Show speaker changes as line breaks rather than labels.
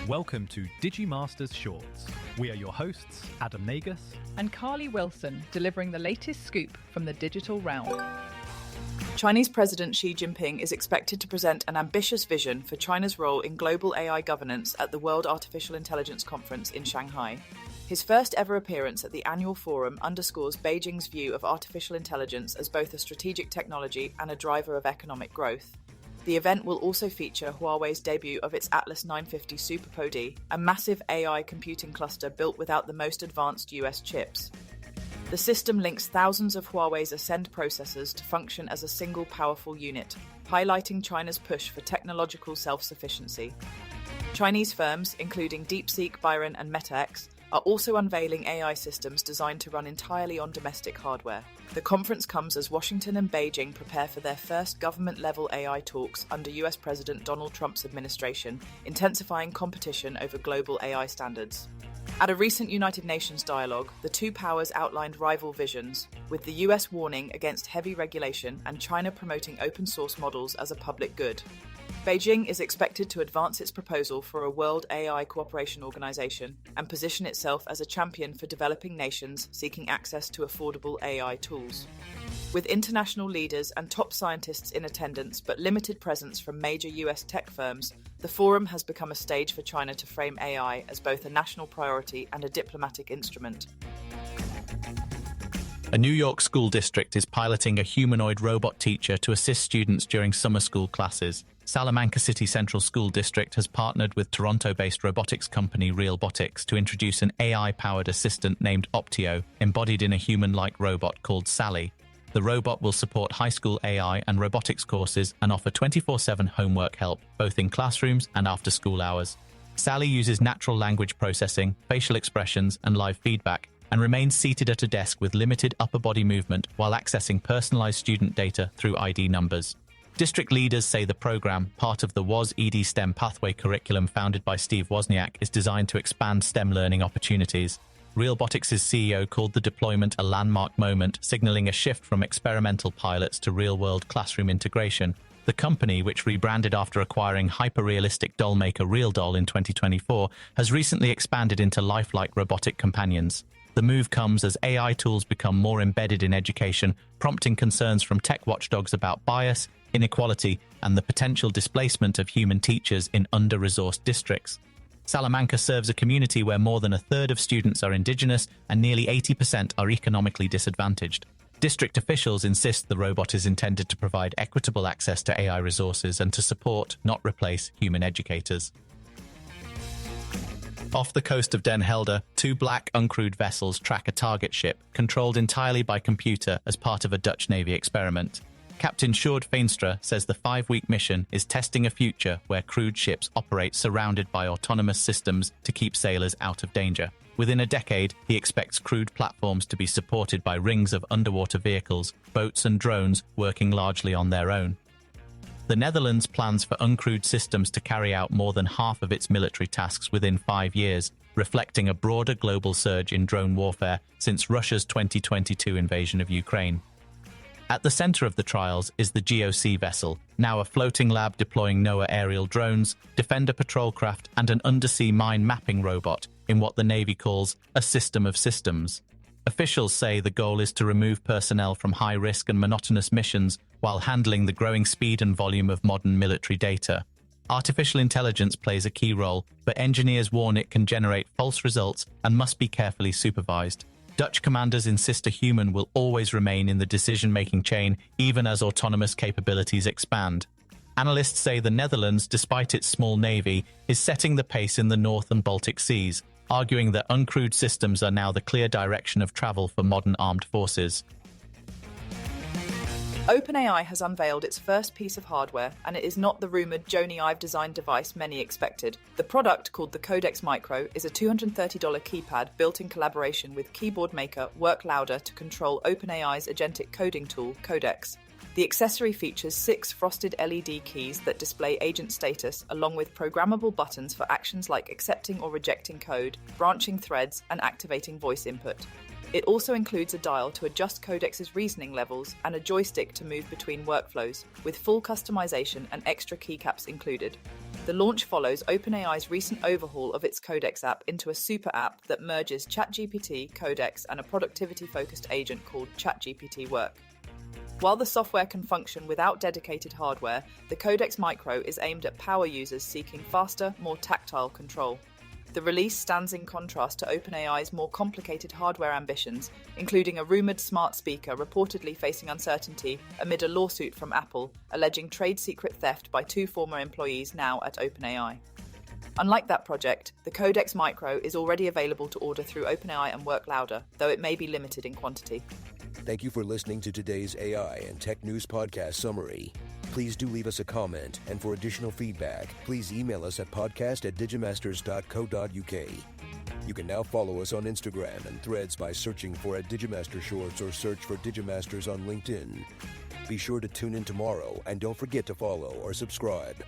Welcome to Digimasters Shorts. We are your hosts, Adam Nagus
and Carly Wilson, delivering the latest scoop from the digital realm.
Chinese President Xi Jinping is expected to present an ambitious vision for China's role in global AI governance at the World Artificial Intelligence Conference in Shanghai. His first ever appearance at the annual forum underscores Beijing's view of artificial intelligence as both a strategic technology and a driver of economic growth. The event will also feature Huawei's debut of its Atlas 950 SuperPOD, a massive AI computing cluster built without the most advanced US chips. The system links thousands of Huawei's Ascend processors to function as a single powerful unit, highlighting China's push for technological self-sufficiency. Chinese firms, including DeepSeek, Byron, and MetaX, are also unveiling AI systems designed to run entirely on domestic hardware. The conference comes as Washington and Beijing prepare for their first government-level AI talks under US President Donald Trump's administration, intensifying competition over global AI standards. At a recent United Nations dialogue, the two powers outlined rival visions, with the US warning against heavy regulation and China promoting open-source models as a public good. Beijing is expected to advance its proposal for a World AI Cooperation Organization and position itself as a champion for developing nations seeking access to affordable AI tools. With international leaders and top scientists in attendance but limited presence from major US tech firms, the forum has become a stage for China to frame AI as both a national priority and a diplomatic instrument.
A New York school district is piloting a humanoid robot teacher to assist students during summer school classes. Salamanca City Central School District has partnered with Toronto-based robotics company Realbotics to introduce an AI-powered assistant named Optio, embodied in a human-like robot called Sally. The robot will support high school AI and robotics courses and offer 24/7 homework help, both in classrooms and after school hours. Sally uses natural language processing, facial expressions, and live feedback, and remains seated at a desk with limited upper body movement while accessing personalized student data through ID numbers. District leaders say the program, part of the WOS ED STEM pathway curriculum founded by Steve Wozniak, is designed to expand STEM learning opportunities. Realbotics' CEO called the deployment a landmark moment, signaling a shift from experimental pilots to real-world classroom integration. The company, which rebranded after acquiring hyper-realistic doll maker RealDoll in 2024, has recently expanded into lifelike robotic companions. The move comes as AI tools become more embedded in education, prompting concerns from tech watchdogs about bias, inequality, and the potential displacement of human teachers in under-resourced districts. Salamanca serves a community where more than a third of students are indigenous and nearly 80% are economically disadvantaged. District officials insist the robot is intended to provide equitable access to AI resources and to support, not replace, human educators. Off the coast of Den Helder, two black uncrewed vessels track a target ship, controlled entirely by computer as part of a Dutch Navy experiment. Captain Sjoerd Veenstra says the 5-week mission is testing a future where crewed ships operate surrounded by autonomous systems to keep sailors out of danger. Within a decade, he expects crewed platforms to be supported by rings of underwater vehicles, boats and drones working largely on their own. The Netherlands plans for uncrewed systems to carry out more than half of its military tasks within 5 years, reflecting a broader global surge in drone warfare since Russia's 2022 invasion of Ukraine. At the center of the trials is the GOC vessel, now a floating lab deploying NOAA aerial drones, Defender patrol craft, and an undersea mine mapping robot in what the Navy calls a system of systems. Officials say the goal is to remove personnel from high-risk and monotonous missions while handling the growing speed and volume of modern military data. Artificial intelligence plays a key role, but engineers warn it can generate false results and must be carefully supervised. Dutch commanders insist a human will always remain in the decision-making chain even as autonomous capabilities expand. Analysts say the Netherlands, despite its small navy, is setting the pace in the North and Baltic Seas, arguing that uncrewed systems are now the clear direction of travel for modern armed forces.
OpenAI has unveiled its first piece of hardware, and it is not the rumoured Jony Ive-designed device many expected. The product, called the Codex Micro, is a $230 keypad built in collaboration with keyboard maker Work Louder to control OpenAI's agentic coding tool, Codex. The accessory features 6 frosted LED keys that display agent status, along with programmable buttons for actions like accepting or rejecting code, branching threads, and activating voice input. It also includes a dial to adjust Codex's reasoning levels and a joystick to move between workflows, with full customization and extra keycaps included. The launch follows OpenAI's recent overhaul of its Codex app into a super app that merges ChatGPT, Codex, and a productivity-focused agent called ChatGPT Work. While the software can function without dedicated hardware, the Codex Micro is aimed at power users seeking faster, more tactile control. The release stands in contrast to OpenAI's more complicated hardware ambitions, including a rumoured smart speaker reportedly facing uncertainty amid a lawsuit from Apple alleging trade secret theft by 2 former employees now at OpenAI. Unlike that project, the Codex Micro is already available to order through OpenAI and Work Louder, though it may be limited in quantity.
Thank you for listening to today's AI and Tech News Podcast summary. Please do leave us a comment, and for additional feedback, please email us at podcast@digimasters.co.uk. You can now follow us on Instagram and Threads by searching for @DigimasterShorts or search for Digimasters on LinkedIn. Be sure to tune in tomorrow, and don't forget to follow or subscribe.